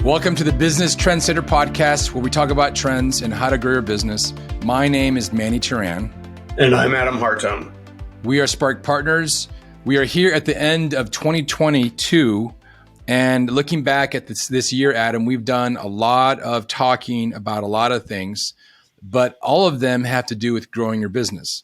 Welcome to the Business Trendsetter podcast, where we talk about trends and how to grow your business. My name is Manny Turan. And I'm Adam Hartone. We are Spark Partners. We are here at the end of 2022. And looking back at this year, Adam, we've done a lot of talking about a lot of things, but all of them have to do with growing your business.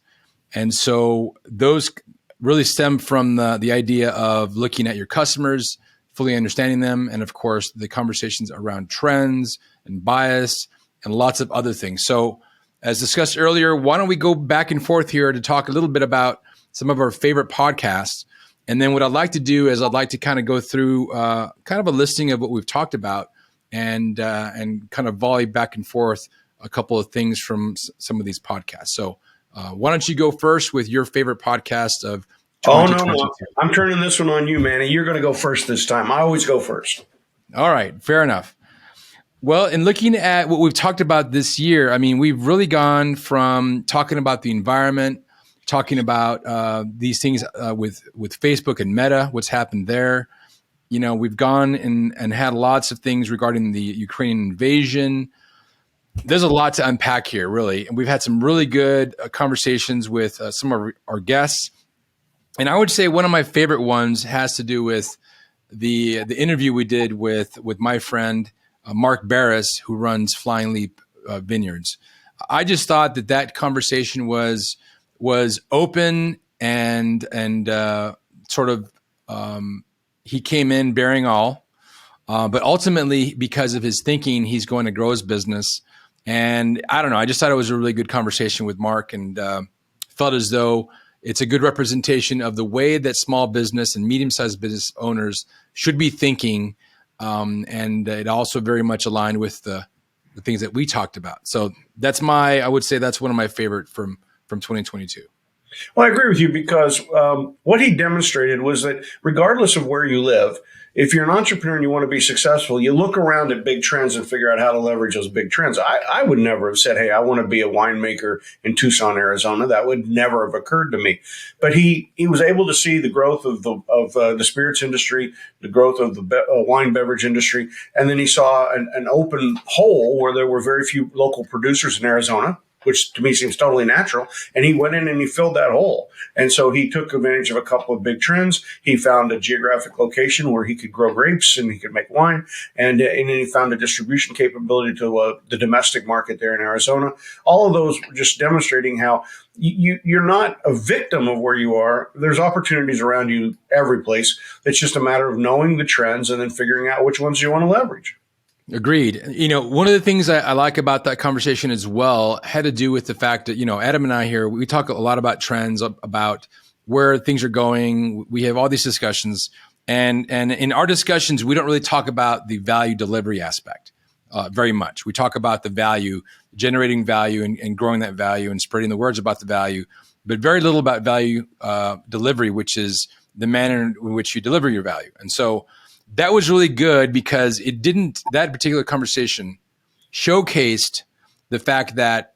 And so those really stem from the idea of looking at your customers, fully understanding them, and of course, the conversations around trends and bias and lots of other things. So as discussed earlier, why don't we go back and forth here to talk a little bit about some of our favorite podcasts. And then what I'd like to do is I'd like to kind of go through kind of a listing of what we've talked about and kind of volley back and forth a couple of things from some of these podcasts. So why don't you go first with your favorite podcast of 2022? No. I'm turning this one on you, Manny. You're going to go first this time. I always go first. All right. Fair enough. Well, in looking at what we've talked about this year, I mean, we've really gone from talking about the environment, talking about these things with Facebook and Meta, what's happened there. You know, we've gone and had lots of things regarding the Ukrainian invasion. There's a lot to unpack here, really. And we've had some really good conversations with some of our guests. And I would say one of my favorite ones has to do with the interview we did with my friend, Mark Barris, who runs Flying Leap Vineyards. I just thought that conversation was open and sort of he came in bearing all, but ultimately because of his thinking, he's going to grow his business. And I don't know, I just thought it was a really good conversation with Mark, and felt as though it's a good representation of the way that small business and medium-sized business owners should be thinking. And it also very much aligned with the things that we talked about. So I would say that's one of my favorite from 2022. Well, I agree with you because what he demonstrated was that regardless of where you live, if you're an entrepreneur and you want to be successful, you look around at big trends and figure out how to leverage those big trends. I would never have said, hey, I want to be a winemaker in Tucson, Arizona. That would never have occurred to me. But he was able to see the growth of the spirits industry, the growth of the wine beverage industry. And then he saw an open hole where there were very few local producers in Arizona, which to me seems totally natural. And he went in and he filled that hole. And so he took advantage of a couple of big trends. He found a geographic location where he could grow grapes and he could make wine. And then he found a distribution capability to the domestic market there in Arizona. All of those were just demonstrating how you're not a victim of where you are. There's opportunities around you every place. It's just a matter of knowing the trends and then figuring out which ones you want to leverage. Agreed. You know, one of the things I like about that conversation as well had to do with the fact that, you know, Adam and I here, we talk a lot about trends, about where things are going. We have all these discussions. And in our discussions, we don't really talk about the value delivery aspect very much. We talk about the value, generating value and growing that value and spreading the words about the value, but very little about value delivery, which is the manner in which you deliver your value. And so that was really good because that particular conversation showcased the fact that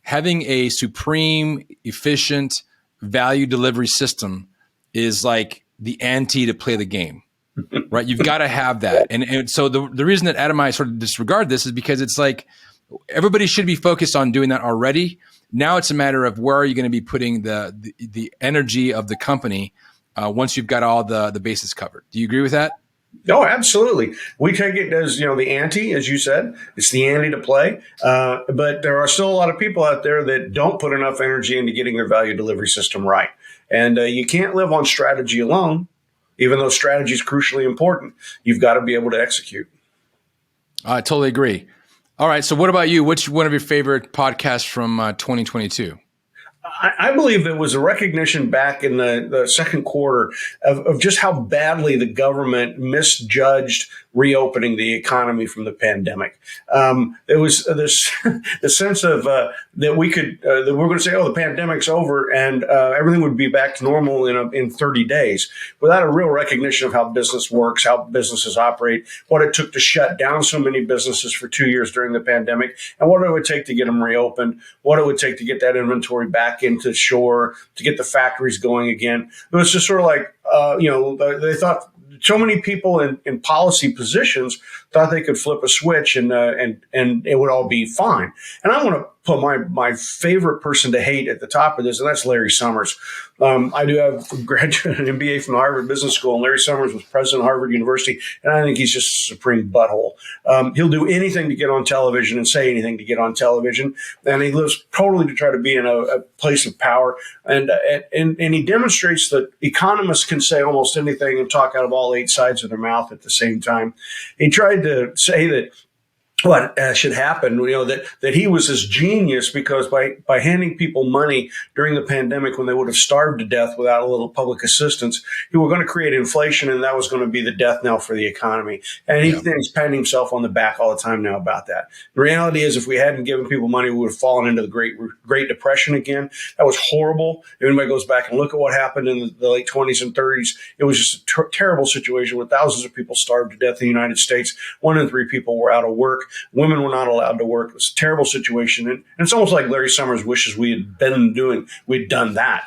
having a supreme, efficient value delivery system is like the ante to play the game, right? You've got to have that. And so the reason that Adam and I sort of disregard this is because it's like everybody should be focused on doing that already. Now it's a matter of where are you going to be putting the energy of the company once you've got all the bases covered. Do you agree with that? Oh, absolutely. We take it as, the ante, as you said. It's the ante to play. But there are still a lot of people out there that don't put enough energy into getting their value delivery system right. And you can't live on strategy alone, even though strategy is crucially important. You've got to be able to execute. I totally agree. All right. So what about you? Which one of your favorite podcasts from 2022? I believe there was a recognition back in the second quarter of just how badly the government misjudged reopening the economy from the pandemic. There was this the sense of that we could that we're going to say, oh, the pandemic's over and everything would be back to normal in 30 days, without a real recognition of how business works, how businesses operate, what it took to shut down so many businesses for 2 years during the pandemic, and what it would take to get them reopened, what it would take to get that inventory back into shore, to get the factories going again. It was just sort of like, they thought so many people in policy positions thought they could flip a switch and it would all be fine. And I want to put my favorite person to hate at the top of this, and that's Larry Summers. I do have an MBA from the Harvard Business School, and Larry Summers was president of Harvard University, and I think he's just a supreme butthole. He'll do anything to get on television and say anything to get on television, and he lives totally to try to be in a place of power. And he demonstrates that economists can say almost anything and talk out of all 8 sides of their mouth at the same time. He tried to say that what should happen, that he was this genius because by handing people money during the pandemic when they would have starved to death without a little public assistance, he were going to create inflation, and that was going to be the death knell for the economy. And he's patting himself on the back all the time now about that. The reality is, if we hadn't given people money, we would have fallen into the Great Depression again. That was horrible. If anybody goes back and look at what happened in the late 20s and 30s, it was just a terrible situation where thousands of people starved to death in the United States. 1 in 3 people were out of work. Women were not allowed to work. It was a terrible situation. And it's almost like Larry Summers wishes we'd done that.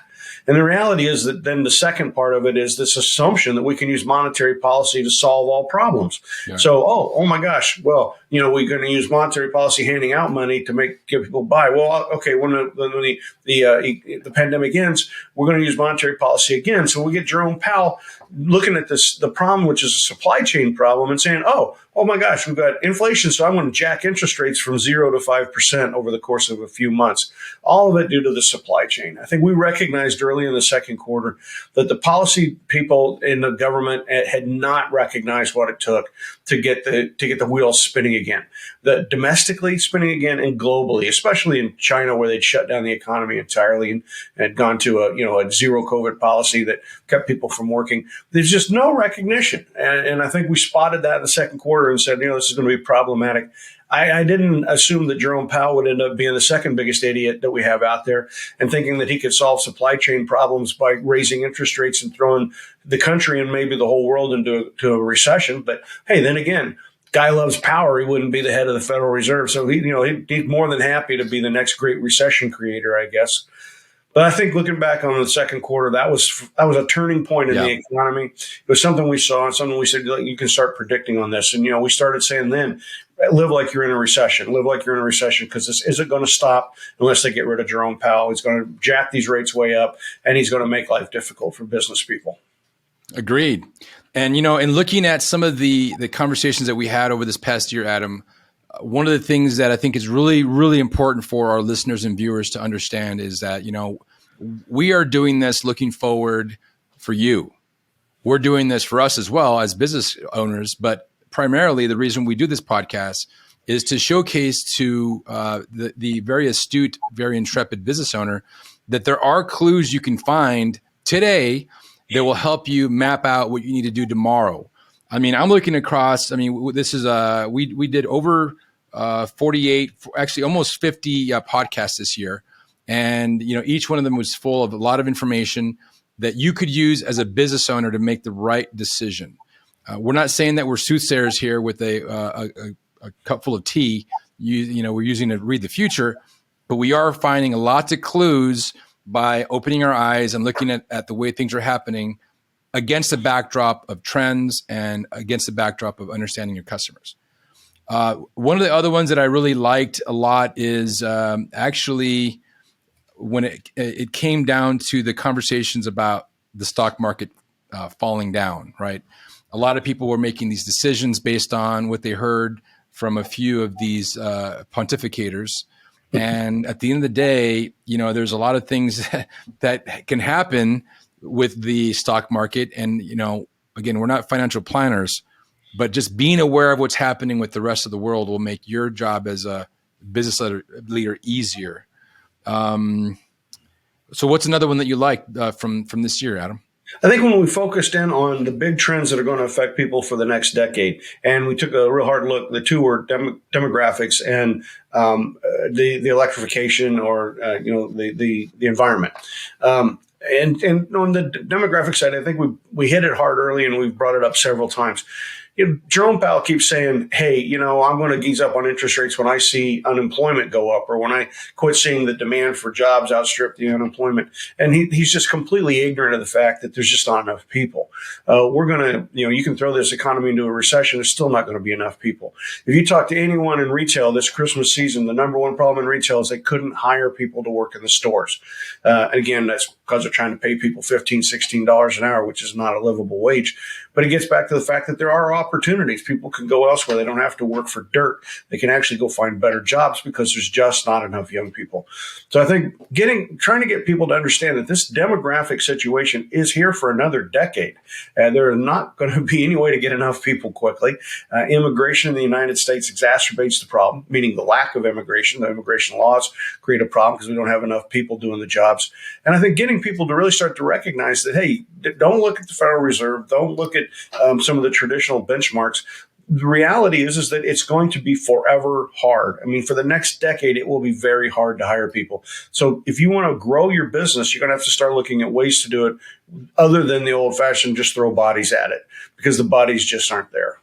And the reality is that then the second part of it is this assumption that we can use monetary policy to solve all problems. Yeah. So, oh my gosh, well, we're going to use monetary policy handing out money to give people buy. Well, okay, when the pandemic ends, we're going to use monetary policy again. So we get Jerome Powell looking at the problem, which is a supply chain problem, and saying, oh my gosh, we've got inflation, so I'm going to jack interest rates from 0 to 5% over the course of a few months. All of it due to the supply chain. I think we recognized early in the second quarter that the policy people in the government had not recognized what it took to get the wheels spinning again. The domestically spinning again and globally, especially in China, where they'd shut down the economy entirely and had gone to a zero COVID policy that kept people from working. There's just no recognition. And I think we spotted that in the second quarter and said, this is going to be problematic. I didn't assume that Jerome Powell would end up being the second biggest idiot that we have out there and thinking that he could solve supply chain problems by raising interest rates and throwing the country and maybe the whole world into a recession. But hey, then again, guy loves power. He wouldn't be the head of the Federal Reserve. So he's more than happy to be the next great recession creator, I guess. But I think looking back on the second quarter, that was a turning point in the economy. It was something we saw and something we said, you can start predicting on this. And, we started saying then, live like you're in a recession. Live like you're in a recession, because this isn't going to stop unless they get rid of Jerome Powell. He's going to jack these rates way up, and he's going to make life difficult for business people. Agreed. And, in looking at some of the conversations that we had over this past year, Adam, one of the things that I think is really, really important for our listeners and viewers to understand is that, we are doing this looking forward for you. We're doing this for us as well as business owners, but primarily the reason we do this podcast is to showcase to the very astute, very intrepid business owner that there are clues you can find today that will help you map out what you need to do tomorrow. I mean, I'm looking across, this is, we did over 48, actually almost 50 podcasts this year. And, each one of them was full of a lot of information that you could use as a business owner to make the right decision. We're not saying that we're soothsayers here with a cup full of tea. We're using it to read the future, but we are finding lots of clues by opening our eyes and looking at the way things are happening against the backdrop of trends and against the backdrop of understanding your customers. One of the other ones that I really liked a lot is actually when it came down to the conversations about the stock market falling down, right? A lot of people were making these decisions based on what they heard from a few of these pontificators. And at the end of the day, there's a lot of things that can happen with the stock market. And, again, we're not financial planners, but just being aware of what's happening with the rest of the world will make your job as a business leader easier. So what's another one that you like from this year, Adam? I think when we focused in on the big trends that are going to affect people for the next decade, and we took a real hard look, the two were demographics and the electrification or the environment. And on the demographic side, I think we hit it hard early, and we've brought it up several times. Jerome Powell keeps saying, hey, I'm going to ease up on interest rates when I see unemployment go up or when I quit seeing the demand for jobs outstrip the unemployment. And he's just completely ignorant of the fact that there's just not enough people. We're going to, you can throw this economy into a recession. There's still not going to be enough people. If you talk to anyone in retail this Christmas season, the number one problem in retail is they couldn't hire people to work in the stores. Again, that's because they're trying to pay people $15, $16 an hour, which is not a livable wage. But it gets back to the fact that there are opportunities. People can go elsewhere. They don't have to work for dirt. They can actually go find better jobs because there's just not enough young people. So I think trying to get people to understand that this demographic situation is here for another decade. There is not going to be any way to get enough people quickly. Immigration in the United States exacerbates the problem, meaning the lack of immigration. The immigration laws create a problem because we don't have enough people doing the jobs. And I think getting people to really start to recognize that, hey, don't look at the Federal Reserve. Don't look at some of the traditional benchmarks. The reality is that it's going to be forever hard. I mean, for the next decade, it will be very hard to hire people. So if you want to grow your business, you're going to have to start looking at ways to do it other than the old-fashioned just throw bodies at it, because the bodies just aren't there.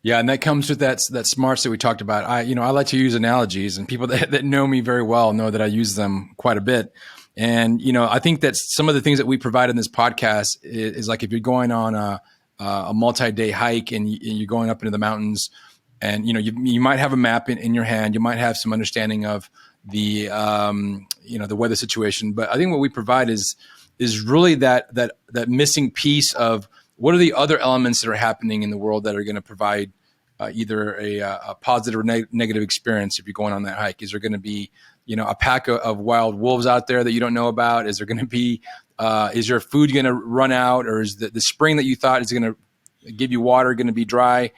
Yeah, and that comes with that smarts that we talked about. I like to use analogies, and people that know me very well know that I use them quite a bit. And, I think that some of the things that we provide in this podcast is like if you're going on a multi-day hike and you're going up into the mountains, and, you might have a map in your hand. You might have some understanding of the weather situation. But I think what we provide is really that missing piece of what are the other elements that are happening in the world that are going to provide either a positive or negative experience if you're going on that hike. Is there going to be a pack of wild wolves out there that you don't know about? Is there going to be, is your food going to run out, or is the spring that you thought is going to give you water going to be dry?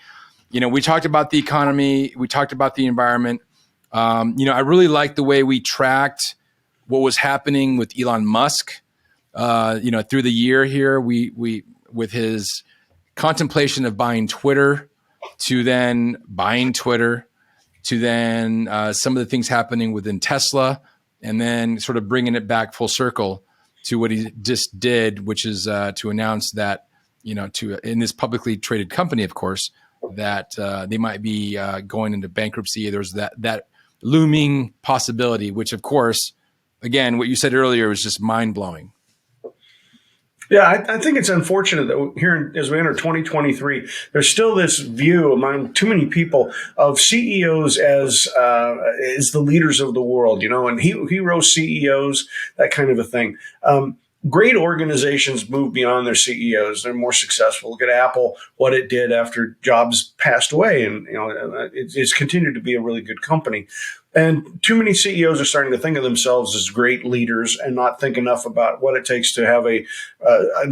We talked about the economy. We talked about the environment. I really like the way we tracked what was happening with Elon Musk, through the year here, we with his contemplation of buying Twitter to then buying Twitter, to then some of the things happening within Tesla, and then sort of bringing it back full circle to what he just did, which is to announce that, in this publicly traded company, of course, that they might be going into bankruptcy. There's that looming possibility, which, of course, again, what you said earlier was just mind-blowing. Yeah, I think it's unfortunate that here, as we enter 2023, there's still this view among too many people of CEOs as the leaders of the world, and hero CEOs, that kind of a thing. Great organizations move beyond their CEOs. They're more successful. Look at Apple, what it did after Jobs passed away, and it's continued to be a really good company. And too many CEOs are starting to think of themselves as great leaders and not think enough about what it takes to have a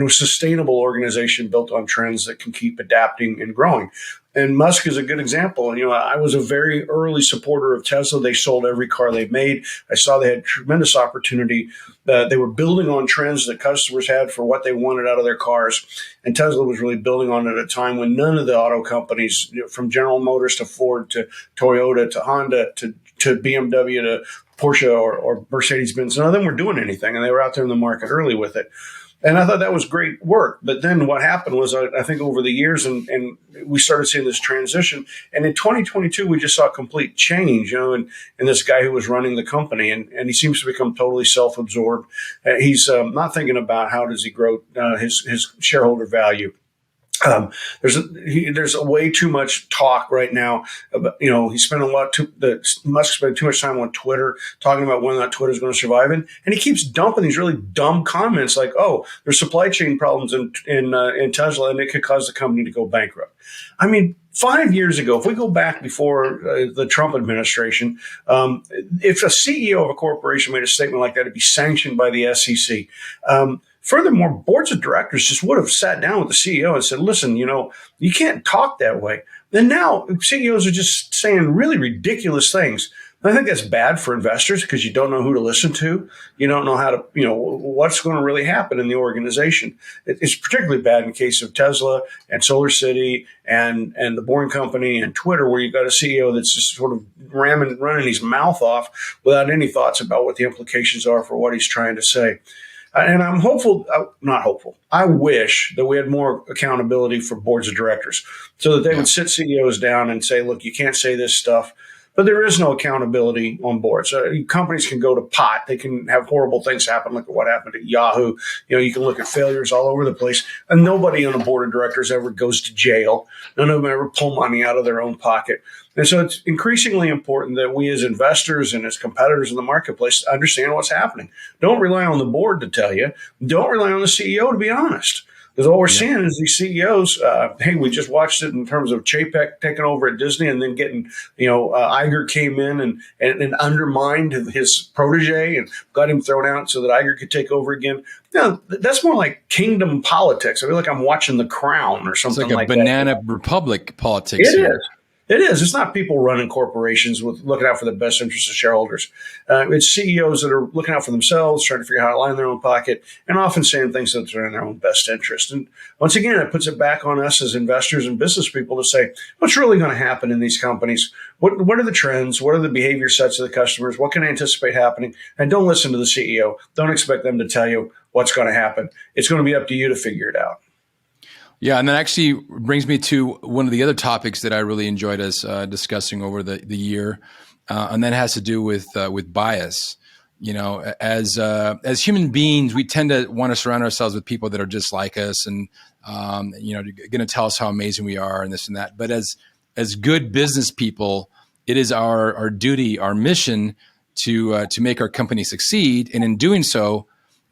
sustainable organization built on trends that can keep adapting and growing. And Musk is a good example. And, I was a very early supporter of Tesla. They sold every car they made. I saw they had tremendous opportunity. They were building on trends that customers had for what they wanted out of their cars. And Tesla was really building on it at a time when none of the auto companies, from General Motors to Ford to Toyota to Honda to BMW to Porsche or Mercedes-Benz, none of them were doing anything. And they were out there in the market early with it. And I thought that was great work. But then what happened was, I think over the years, and we started seeing this transition. And in 2022, we just saw complete change, in this guy who was running the company. And he seems to become totally self-absorbed. He's not thinking about how does he grow his shareholder value. There's a way too much talk right now about, he's spending Musk spent too much time on Twitter talking about whether or not Twitter is going to survive. And he keeps dumping these really dumb comments like, oh, there's supply chain problems in Tesla and it could cause the company to go bankrupt. I mean, 5 years ago, if we go back before the Trump administration, if a CEO of a corporation made a statement like that, it'd be sanctioned by the SEC. Furthermore, boards of directors just would have sat down with the CEO and said, listen, you can't talk that way. And now CEOs are just saying really ridiculous things. I think that's bad for investors because you don't know who to listen to. You don't know how to, what's going to really happen in the organization. It's particularly bad in the case of Tesla and Solar City and the Boring Company and Twitter, where you've got a CEO that's just sort of running his mouth off without any thoughts about what the implications are for what he's trying to say. And I'm hopeful, not hopeful. I wish that we had more accountability for boards of directors so that they Yeah. would sit CEOs down and say, look, you can't say this stuff. But there is no accountability on boards. Companies can go to pot. They can have horrible things happen. Look at what happened at Yahoo. You can look at failures all over the place. And nobody on a board of directors ever goes to jail. None of them ever pull money out of their own pocket. And so it's increasingly important that we as investors and as competitors in the marketplace understand what's happening. Don't rely on the board to tell you. Don't rely on the CEO to be honest. Because what we're seeing is these CEOs, hey, we just watched it in terms of Chapek taking over at Disney and then getting, Iger came in and undermined his protege and got him thrown out so that Iger could take over again. No, that's more like kingdom politics. I feel like I'm watching The Crown or something It's like a like banana that. republic politics It here. is. It is. It's not people running corporations with looking out for the best interests of shareholders. It's CEOs that are looking out for themselves, trying to figure out how to line their own pocket, and often saying things that are in their own best interest. And once again, it puts it back on us as investors and business people to say, what's really going to happen in these companies? What are the trends? What are the behavior sets of the customers? What can I anticipate happening? And don't listen to the CEO. Don't expect them to tell you what's going to happen. It's going to be up to you to figure it out. Yeah, and that actually brings me to one of the other topics that I really enjoyed us discussing over the year, and that has to do with bias. As human beings, we tend to want to surround ourselves with people that are just like us, and going to tell us how amazing we are, and this and that. But as good business people, it is our duty, our mission to make our company succeed, and in doing so,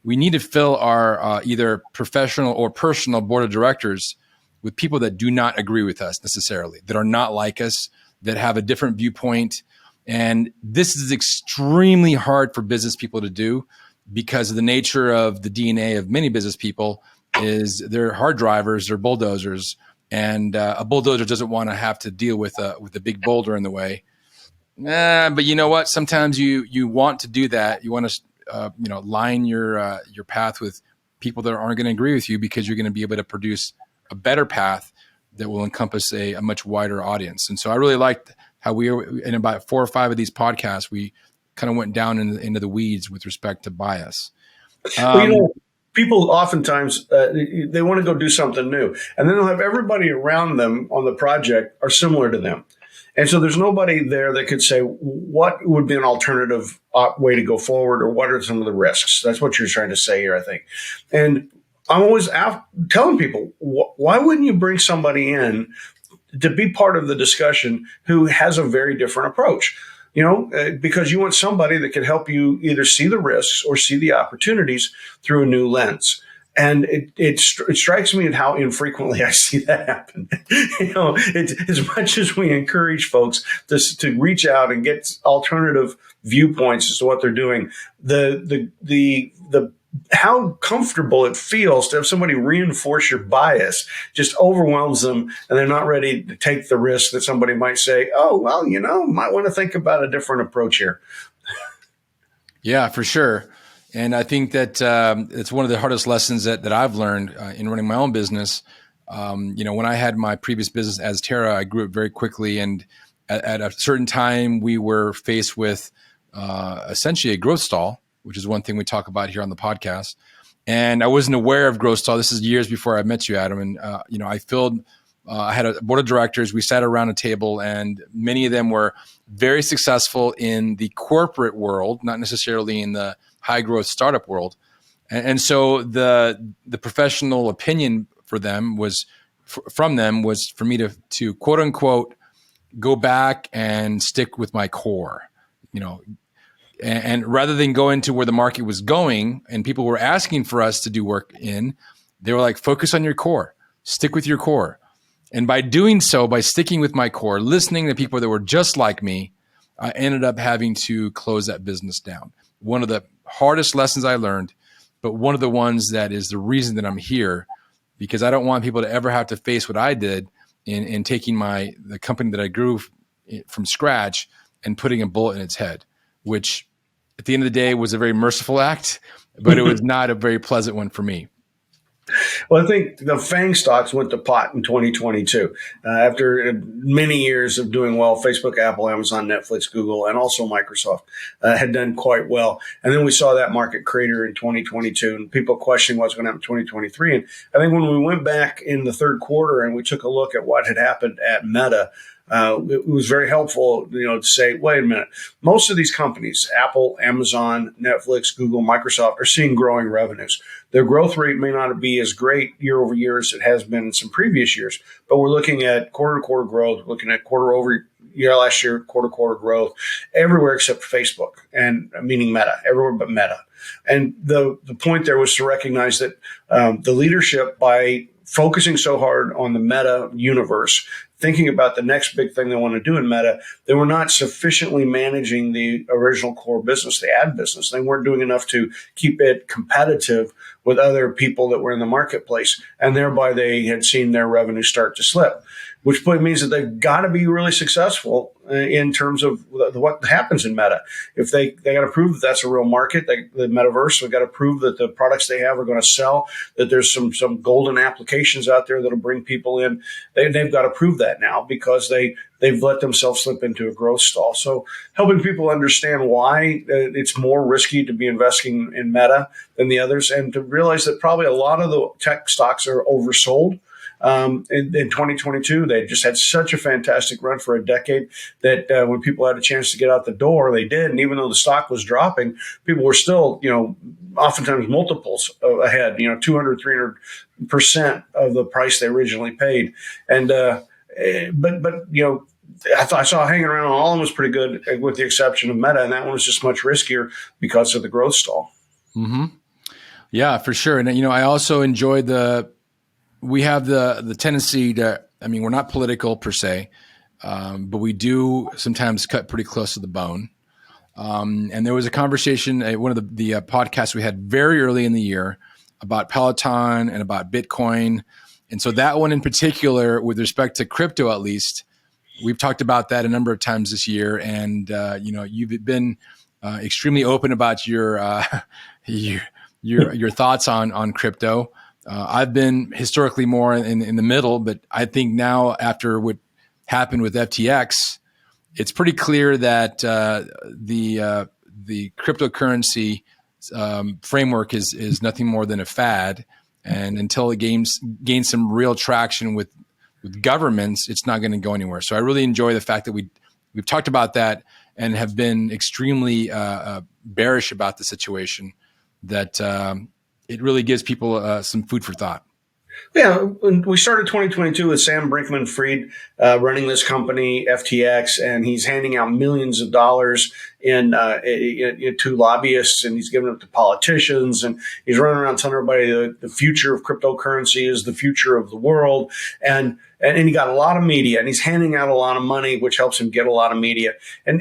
we need to fill our either professional or personal board of directors with people that do not agree with us necessarily, that are not like us, that have a different viewpoint. And this is extremely hard for business people to do because of the nature of the DNA of many business people is they're hard drivers, they're bulldozers, and a bulldozer doesn't want to have to deal with a big boulder in the way. But you know what? Sometimes you want to do that. You want to line your path with people that aren't going to agree with you because you're going to be able to produce a better path that will encompass a much wider audience. And so I really liked how in about 4 or 5 of these podcasts, we kind of went down into the weeds with respect to bias. People oftentimes they want to go do something new, and then they'll have everybody around them on the project are similar to them. And so there's nobody there that could say what would be an alternative way to go forward or what are some of the risks. That's what you're trying to say here, I think. And I'm always telling people, why wouldn't you bring somebody in to be part of the discussion who has a very different approach? Because you want somebody that can help you either see the risks or see the opportunities through a new lens. And it strikes me at how infrequently I see that happen. It's as much as we encourage folks to reach out and get alternative viewpoints as to what they're doing. The how comfortable it feels to have somebody reinforce your bias just overwhelms them, and they're not ready to take the risk that somebody might say, "Oh, well, might want to think about a different approach here." Yeah, for sure. And I think that it's one of the hardest lessons that I've learned in running my own business. When I had my previous business as Terra, I grew up very quickly. And at a certain time, we were faced with essentially a growth stall, which is one thing we talk about here on the podcast. And I wasn't aware of growth stall. This is years before I met you, Adam. And, I had a board of directors. We sat around a table, and many of them were very successful in the corporate world, not necessarily in the high growth startup world. And so the professional opinion for them was for me to quote unquote, go back and stick with my core, and rather than go into where the market was going and people were asking for us to do work in, they were like, focus on your core, stick with your core. And by doing so, by sticking with my core, listening to people that were just like me, I ended up having to close that business down. One of the hardest lessons I learned, but one of the ones that is the reason that I'm here, because I don't want people to ever have to face what I did in taking the company that I grew from scratch and putting a bullet in its head, which at the end of the day was a very merciful act, but it was not a very pleasant one for me. Well, I think the FANG stocks went to pot in 2022 after many years of doing well. Facebook, Apple, Amazon, Netflix, Google, and also Microsoft had done quite well. And then we saw that market crater in 2022 and people questioning what's going to happen in 2023. And I think when we went back in the third quarter and we took a look at what had happened at Meta, it was very helpful, to say, wait a minute, most of these companies, Apple, Amazon, Netflix, Google, Microsoft, are seeing growing revenues. Their growth rate may not be as great year over year as it has been in some previous years, but we're looking at quarter to quarter growth, looking at quarter over year last year, quarter to quarter growth everywhere except Facebook, and meaning Meta, everywhere but Meta. And the point there was to recognize that the leadership, by focusing so hard on the Meta universe, thinking about the next big thing they want to do in Meta, they were not sufficiently managing the original core business, the ad business. They weren't doing enough to keep it competitive with other people that were in the marketplace. And thereby they had seen their revenue start to slip, which means that they've got to be really successful in terms of what happens in Meta. If they got to prove that that's a real market, the metaverse, they've got to prove that the products they have are going to sell, that there's some golden applications out there that'll bring people in. They've got to prove that now because they've let themselves slip into a growth stall. So helping people understand why it's more risky to be investing in Meta than the others, and to realize that probably a lot of the tech stocks are oversold. In 2022, they just had such a fantastic run for a decade that when people had a chance to get out the door, they did. And even though the stock was dropping, people were still, oftentimes multiples ahead, 200, 300% of the price they originally paid. And, I saw hanging around on all of them was pretty good, with the exception of Meta. And that one was just much riskier because of the growth stall. Mm-hmm. Yeah, for sure. And, I also enjoyed we have the tendency to, we're not political per se, but we do sometimes cut pretty close to the bone. And there was a conversation, one of the podcasts we had very early in the year about Peloton and about Bitcoin. And so that one in particular, with respect to crypto at least, we've talked about that a number of times this year. And, you've been extremely open about your thoughts on crypto. I've been historically more in the middle, but I think now after what happened with FTX, it's pretty clear that the cryptocurrency framework is nothing more than a fad, and until it gains some real traction with governments, it's not going to go anywhere. So I really enjoy the fact that we've talked about that and have been extremely bearish about the situation. That it really gives people some food for thought. Yeah, when we started 2022 with Sam Brinkman-Fried running this company, FTX, and he's handing out millions of dollars to lobbyists, and he's giving it to politicians, and he's running around telling everybody the future of cryptocurrency is the future of the world, and he got a lot of media, and he's handing out a lot of money, which helps him get a lot of media, and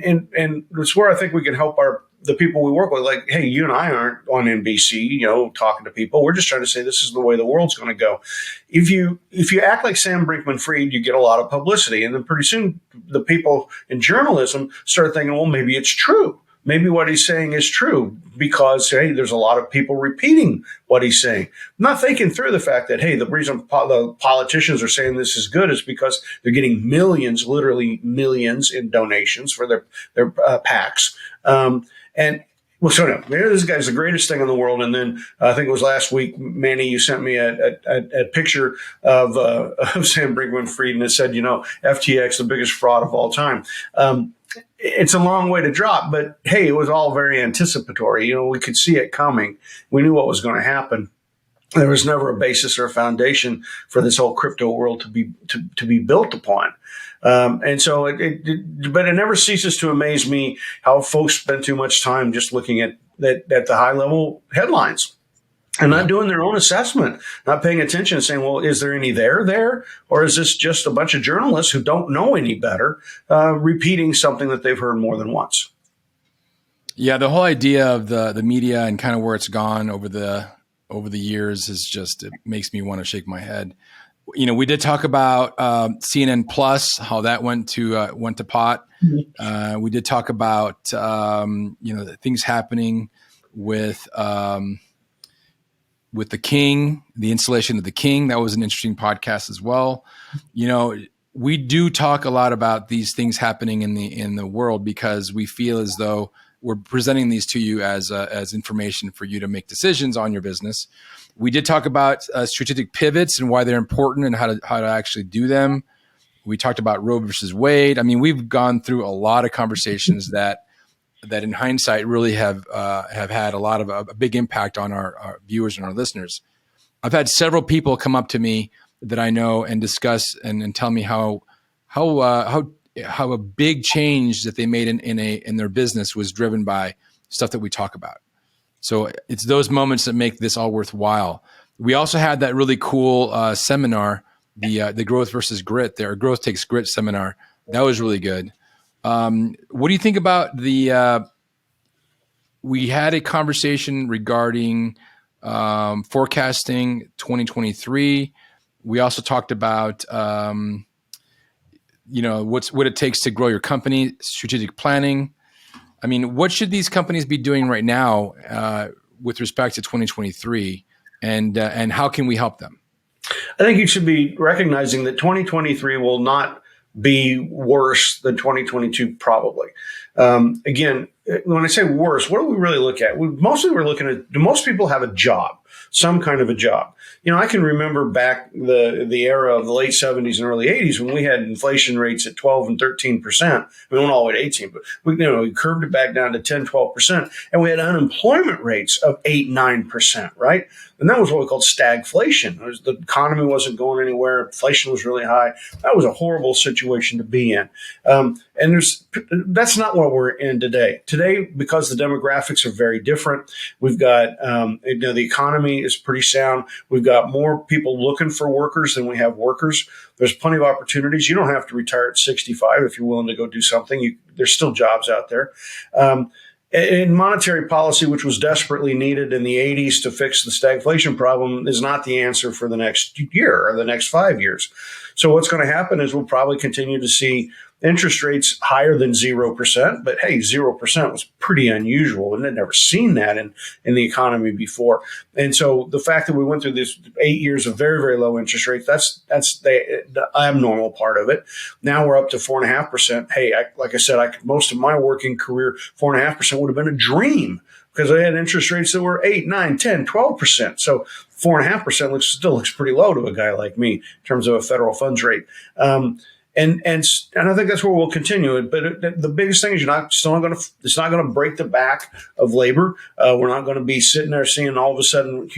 it's where I think we can help the people we work with. Like, hey, you and I aren't on NBC, talking to people. We're just trying to say this is the way the world's going to go. If you act like Sam Brinkman-Fried, you get a lot of publicity, and then pretty soon the people in journalism start thinking, well, maybe it's true. Maybe what he's saying is true because, hey, there's a lot of people repeating what he's saying. Not thinking through the fact that, hey, the reason the politicians are saying this is good is because they're getting millions, literally millions in donations for their PACs. This guy's the greatest thing in the world. And then I think it was last week, Manny, you sent me a picture of Sam Brinkman-Fried, and it said, FTX, the biggest fraud of all time. It's a long way to drop, but hey, it was all very anticipatory. We could see it coming. We knew what was going to happen. There was never a basis or a foundation for this whole crypto world to be built upon. And so but it never ceases to amaze me how folks spend too much time just looking at the high level headlines and not doing their own assessment, not paying attention and saying, well, is there any there? Or is this just a bunch of journalists who don't know any better, repeating something that they've heard more than once? Yeah. The whole idea of the media and kind of where it's gone over the years is just, it makes me want to shake my head. We did talk about CNN Plus, how that went to pot. Mm-hmm. We did talk about things happening with with the king, the installation of the king. That was an interesting podcast as well. We do talk a lot about these things happening in the world because we feel as though we're presenting these to you as information for you to make decisions on your business. We did talk about strategic pivots and why they're important and how to actually do them. We talked about Roe versus Wade. I mean, we've gone through a lot of conversations that in hindsight really have had a lot of a big impact on our viewers and our listeners. I've had several people come up to me that I know and discuss and tell me how a big change that they made in their business was driven by stuff that we talk about. So it's those moments that make this all worthwhile. We also had that really cool seminar, the Growth versus Grit, their Growth Takes Grit seminar. That was really good. What do you think about we had a conversation regarding forecasting 2023. We also talked about, what it takes to grow your company, strategic planning. I mean, what should these companies be doing right now with respect to 2023, and how can we help them? I think you should be recognizing that 2023 will not be worse than 2022, probably. Again, when I say worse, what do we really look at? We're looking at, do most people have a job, some kind of a job? I can remember back the era of the late 70s and early 80s when we had inflation rates at 12 and 13%. We went all the way to 18, but we curved it back down to 10, 12%. And we had unemployment rates of 8, 9%, right? And that was what we called stagflation. The economy wasn't going anywhere. Inflation was really high. That was a horrible situation to be in. And that's not what we're in today. Today, because the demographics are very different, we've got, the economy is pretty sound. We've got more people looking for workers than we have workers. There's plenty of opportunities. You don't have to retire at 65 if you're willing to go do something. There's still jobs out there. And monetary policy, which was desperately needed in the 80s to fix the stagflation problem, is not the answer for the next year or the next 5 years. So what's going to happen is we'll probably continue to see interest rates higher than 0%. But hey, 0% was pretty unusual, and I'd never seen that in the economy before. And so the fact that we went through this 8 years of very, very low interest rates, that's the abnormal part of it. Now we're up to 4.5%. Hey, like I said, most of my working career, 4.5% would have been a dream, because I had interest rates that were 8, 9, 10, 12%. So 4.5% still looks pretty low to a guy like me in terms of a federal funds rate. And I think that's where we'll continue it. But the biggest thing is it's not going to break the back of labor. We're not going to be sitting there seeing all of a sudden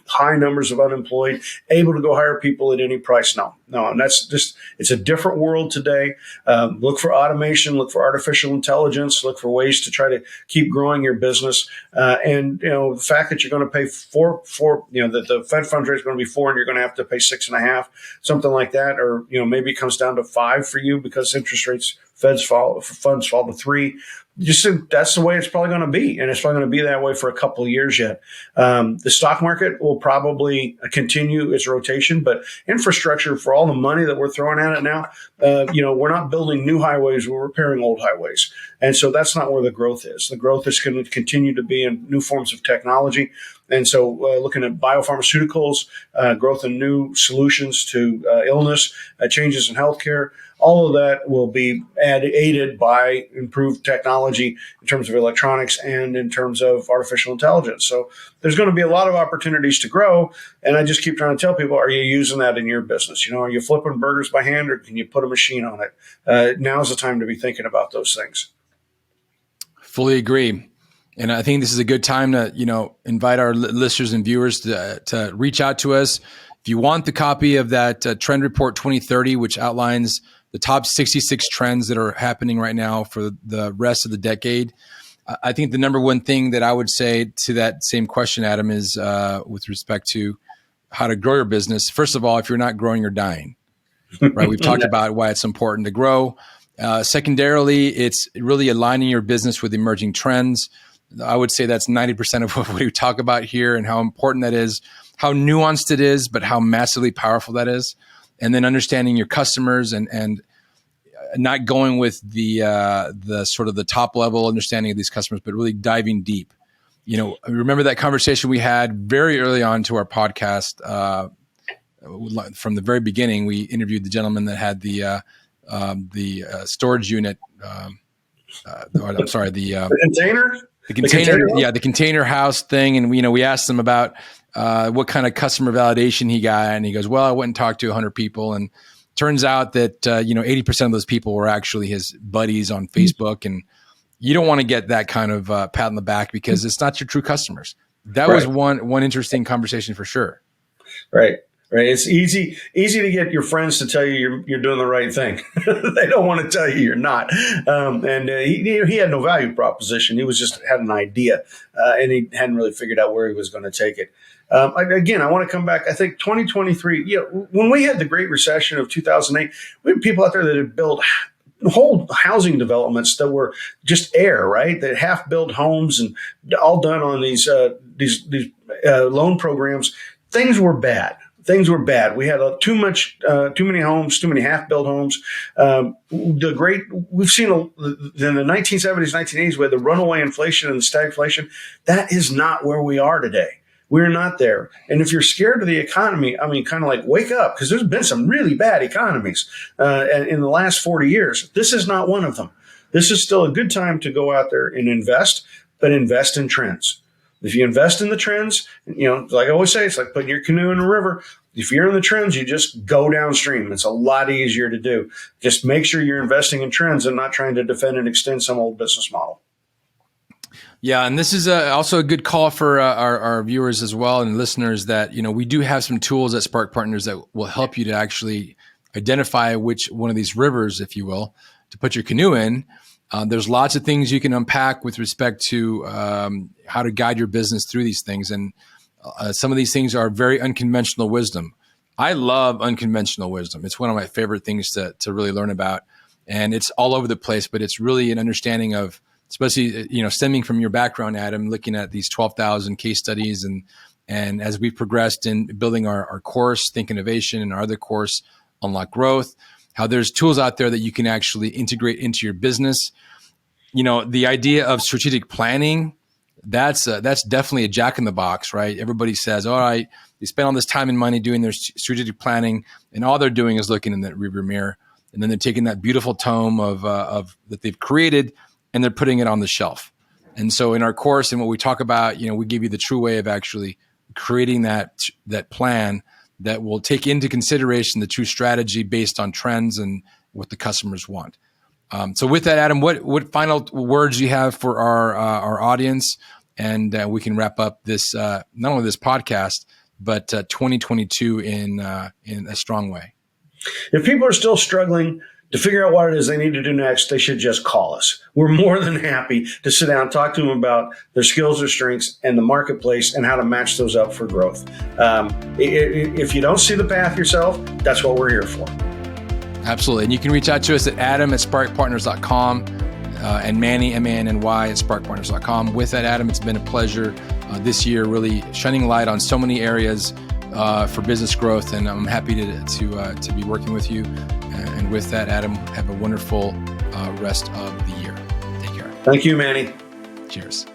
high numbers of unemployed, able to go hire people at any price. No. And that's just, it's a different world today. Look for automation, look for artificial intelligence, look for ways to try to keep growing your business. And the fact that you're going to pay that the Fed funds rate is going to be 4 and you're going to have to pay 6.5, something like that. Or, maybe it comes down to 5 for you because interest rates, funds fall to 3. That's the way it's probably going to be. And it's probably going to be that way for a couple of years yet. The stock market will probably continue its rotation, but infrastructure, for all the money that we're throwing at it now, we're not building new highways. We're repairing old highways. And so that's not where the growth is. The growth is going to continue to be in new forms of technology. And so looking at biopharmaceuticals, growth in new solutions to illness, changes in healthcare, all of that will be aided by improved technology in terms of electronics and in terms of artificial intelligence. So there's going to be a lot of opportunities to grow. And I just keep trying to tell people, are you using that in your business? Are you flipping burgers by hand, or can you put a machine on it? Now's the time to be thinking about those things. Fully agree. And I think this is a good time to, invite our listeners and viewers to reach out to us. If you want the copy of that Trend Report 2030, which outlines the top 66 trends that are happening right now for the rest of the decade, I think the number one thing that I would say to that same question, Adam, is with respect to how to grow your business. First of all, if you're not growing, you're dying, right? We've talked about why it's important to grow. Secondarily, it's really aligning your business with emerging trends. I would say that's 90% of what we talk about here, and how important that is, how nuanced it is, but how massively powerful that is. And then understanding your customers and not going with the sort of the top level understanding of these customers, but really diving deep. I remember that conversation we had very early on to our podcast. From the very beginning, we interviewed the gentleman that had the storage unit. The container. The container, the container house thing. And we asked him about what kind of customer validation he got. And he goes, well, I went and talked to 100 people. And turns out that, 80% of those people were actually his buddies on Facebook. And you don't want to get that kind of pat on the back because it's not your true customers. That was one interesting conversation for sure. Right. It's easy to get your friends to tell you you're doing the right thing. They don't want to tell you you're not. He had no value proposition. He was just had an idea, and he hadn't really figured out where he was going to take it. Again, I want to come back. I think 2023. When we had the Great Recession of 2008, we had people out there that had built whole housing developments that were just air, right? That half-built homes and all done on these loan programs. Things were bad. We had too many homes, too many half-built homes. We've seen in the 1970s, 1980s, we had the runaway inflation and the stagflation. That is not where we are today. We're not there. And if you're scared of the economy, kind of like wake up, because there's been some really bad economies in the last 40 years. This is not one of them. This is still a good time to go out there and invest, but invest in trends. If you invest in the trends, like I always say, it's like putting your canoe in a river. If you're in the trends, you just go downstream. It's a lot easier to do. Just make sure you're investing in trends and not trying to defend and extend some old business model. Yeah, and this is also a good call for our viewers as well and listeners that, we do have some tools at Spark Partners that will help you to actually identify which one of these rivers, if you will, to put your canoe in. There's lots of things you can unpack with respect to how to guide your business through these things. And some of these things are very unconventional wisdom. I love unconventional wisdom. It's one of my favorite things to really learn about. And it's all over the place, but it's really an understanding of, especially, stemming from your background, Adam, looking at these 12,000 case studies. And as we've progressed in building our course, Think Innovation, and our other course, Unlock Growth, how there's tools out there that you can actually integrate into your business. The idea of strategic planning, that's definitely a jack in the box, right? Everybody says, all right, they spend all this time and money doing their strategic planning, and all they're doing is looking in that rearview mirror. And then they're taking that beautiful tome of that they've created, and they're putting it on the shelf. And so in our course and what we talk about, we give you the true way of actually creating that plan that will take into consideration the true strategy based on trends and what the customers want. So with that, Adam, what final words do you have for our audience? And we can wrap up this, not only this podcast, but 2022 in a strong way. If people are still struggling to figure out what it is they need to do next, they should just call us. We're more than happy to sit down and talk to them about their skills, their strengths, and the marketplace and how to match those up for growth. If you don't see the path yourself, that's what we're here for. Absolutely. And you can reach out to us at adam@sparkpartners.com and Manny, M-A-N-N-Y, at sparkpartners.com. With that, Adam, it's been a pleasure this year, really shining light on so many areas for business growth. And I'm happy to be working with you. And with that, Adam, have a wonderful rest of the year. Take care. Thank you, Manny. Cheers.